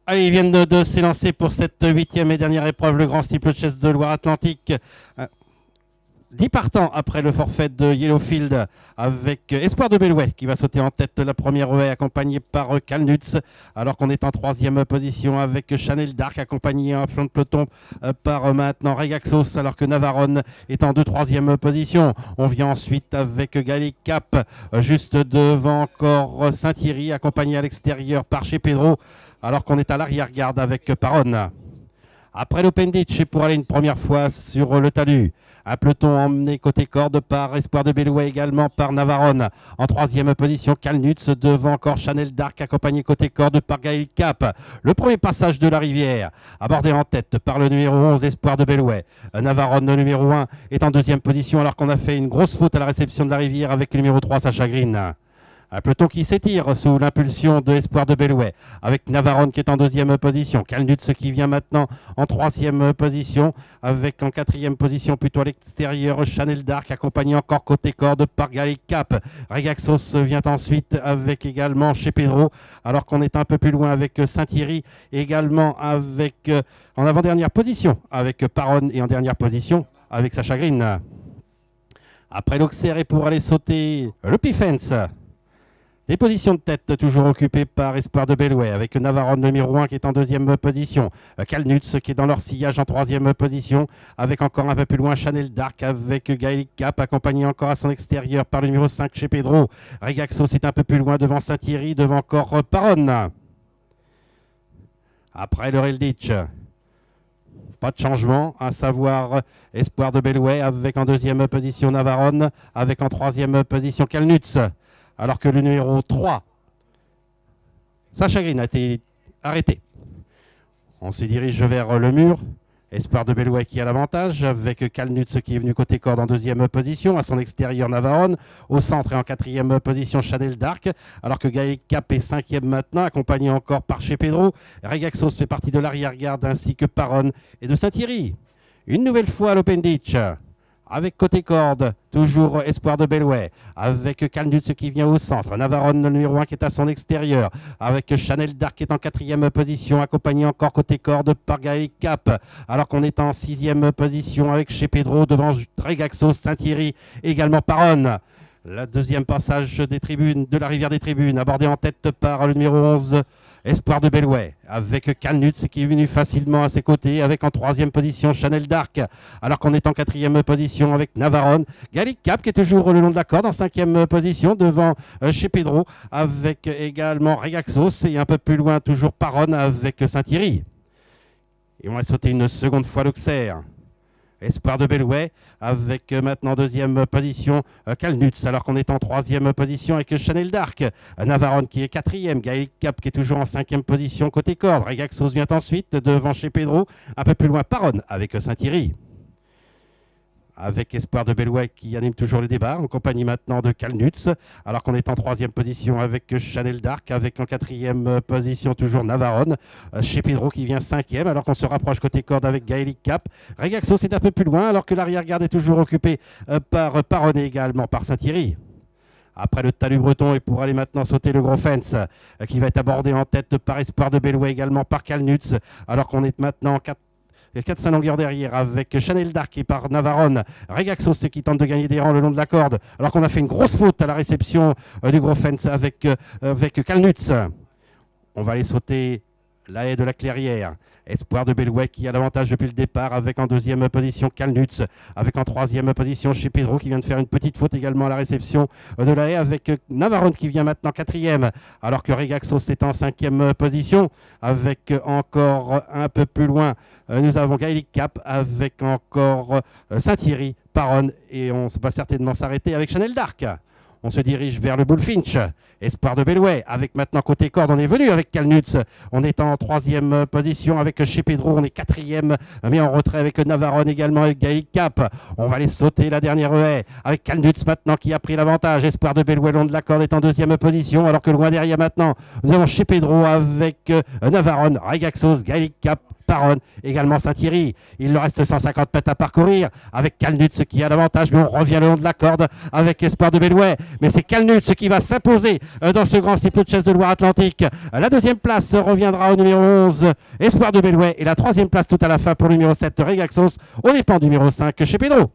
Allez, ils viennent de s'élancer pour cette huitième et dernière épreuve, le Grand Steeple Chase de Loire-Atlantique. 10 partants après le forfait de Yellowfield avec Espoir de Bellouet qui va sauter en tête la première haie accompagné par Calnuts, alors qu'on est en troisième position avec Chanel Dark accompagné en flanc de peloton par maintenant Regaxos, alors que Navarone est en troisième position. On vient ensuite avec Gallic Cap juste devant encore Saint-Thierry accompagné à l'extérieur par chez Pedro, alors qu'on est à l'arrière-garde avec Paronne. Après l'Open Ditch, pour aller une première fois sur le talus, un peloton emmené côté corde par Espoir de Bellouet, également par Navarone. En troisième position, Calnuts devant encore Chanel Dark, accompagné côté corde par Gaël Cap. Le premier passage de la rivière, abordé en tête par le numéro 11, Espoir de Bellouet. Navarone, le numéro 1, est en deuxième position, alors qu'on a fait une grosse faute à la réception de la rivière avec le numéro 3, Sacha Green. Un peloton qui s'étire sous l'impulsion de Espoir de Bellouet, avec Navarone qui est en deuxième position, Calnuts qui vient maintenant en troisième position, avec en quatrième position plutôt à l'extérieur Chanel Dark, accompagné encore côté corde par Gallic Cap. Regaxos vient ensuite avec également chez Pedro, alors qu'on est un peu plus loin avec Saint-Thierry, également avec en avant-dernière position avec Paronne et en dernière position avec Sacha Green. Après l'Auxerre et pour aller sauter le Pifens. Des positions de tête toujours occupées par Espoir de Bellouet, avec Navarone numéro 1 qui est en deuxième position, Calnuts qui est dans leur sillage en troisième position, avec encore un peu plus loin Chanel Dark avec Gaël Cap, accompagné encore à son extérieur par le numéro 5 chez Pedro. Regaxos est un peu plus loin devant Saint-Thierry, devant encore Paronne. Après le Rail Ditch, pas de changement, à savoir Espoir de Bellouet avec en deuxième position Navarone, avec en troisième position Calnuts. Alors que le numéro 3, Sacha Green, a été arrêté. On se dirige vers le mur. Espoir de Bellouet qui a l'avantage, avec Calnuts qui est venu côté corde en deuxième position, à son extérieur Navarone, au centre et en quatrième position Chanel Dark, alors que Gaël Cap est cinquième maintenant, accompagné encore par chez Pedro. Regaxos fait partie de l'arrière-garde ainsi que Paronne et de Saint-Thierry. Une nouvelle fois à l'Open Ditch. Avec côté corde, toujours Espoir de Bellouet, avec Calnuts qui vient au centre, Navarone le numéro 1 qui est à son extérieur, avec Chanel Dark qui est en quatrième position, accompagné encore côté corde par Gaël Cap, alors qu'on est en sixième position avec chez Pedro, devant Regaxos, Saint-Thierry, également Paronne. Le deuxième passage des tribunes, de la rivière des tribunes, abordé en tête par le numéro 11, Espoir de Bellouet, avec Calnuts qui est venu facilement à ses côtés, avec en troisième position Chanel Dark, alors qu'on est en quatrième position avec Navarone. Gallic Cap qui est toujours le long de la corde en cinquième position devant chez Pedro, avec également Regaxos et un peu plus loin toujours Paronne avec Saint-Thierry. Et on va sauter une seconde fois l'Auxerre. Espoir de Bellouet avec maintenant deuxième position Calnuts, alors qu'on est en troisième position avec Chanel Dark. Navarone qui est quatrième, Gaël Cap qui est toujours en cinquième position côté corde. Regaxos vient ensuite devant chez Pedro, un peu plus loin Paronne avec Saint-Thierry. Avec Espoir de Bellouet qui anime toujours le débat, en compagnie maintenant de Calnuts, alors qu'on est en troisième position avec Chanel Dark, avec en quatrième position toujours Navarone, chez Pedro qui vient cinquième, alors qu'on se rapproche côté corde avec Gaël Cap. Regaxos est un peu plus loin, alors que l'arrière-garde est toujours occupée par Paronne et également par Saint-Thierry. Après le talus breton et pour aller maintenant sauter le gros fence qui va être abordé en tête par Espoir de Bellouet, également par Calnuts, alors qu'on est maintenant en 4-5 longueurs derrière avec Chanel Dark et par Navarone. Regaxos qui tente de gagner des rangs le long de la corde, alors qu'on a fait une grosse faute à la réception du gros fence avec Calnuts. On va aller sauter la haie de la Clairière. Espoir de Bellouet qui a l'avantage depuis le départ, avec en deuxième position Calnuts, avec en troisième position chez Pedro qui vient de faire une petite faute également à la réception de la haie, avec Navarone qui vient maintenant quatrième, alors que Regaxos est en cinquième position, avec encore un peu plus loin nous avons Gaël Cap, avec encore Saint-Thierry, Paronne, et on ne va certainement s'arrêter avec Chanel Dark. On se dirige vers le Bullfinch. Espoir de Bellouet, avec maintenant côté corde, on est venu avec Calnuts. On est en troisième position avec chez Pedro, on est quatrième, mais en retrait avec Navarone également, avec Gaël Cap. On va aller sauter la dernière haie avec Calnuts maintenant qui a pris l'avantage. Espoir de Bellouet, long de la corde, est en deuxième position, alors que loin derrière maintenant, nous avons chez Pedro avec Navarone, Regaxos, Gaël Cap, Paronne, également Saint-Thierry. Il leur reste 150 mètres à parcourir avec Calnutz qui a l'avantage, mais on revient le long de la corde avec Espoir de Bellouet. Mais c'est Calnutz qui va s'imposer dans ce grand cycle de chasse de Loire-Atlantique. La deuxième place reviendra au numéro 11, Espoir de Bellouet, et la troisième place tout à la fin pour le numéro 7, Regaxos, au dépend du numéro 5 chez Pedro.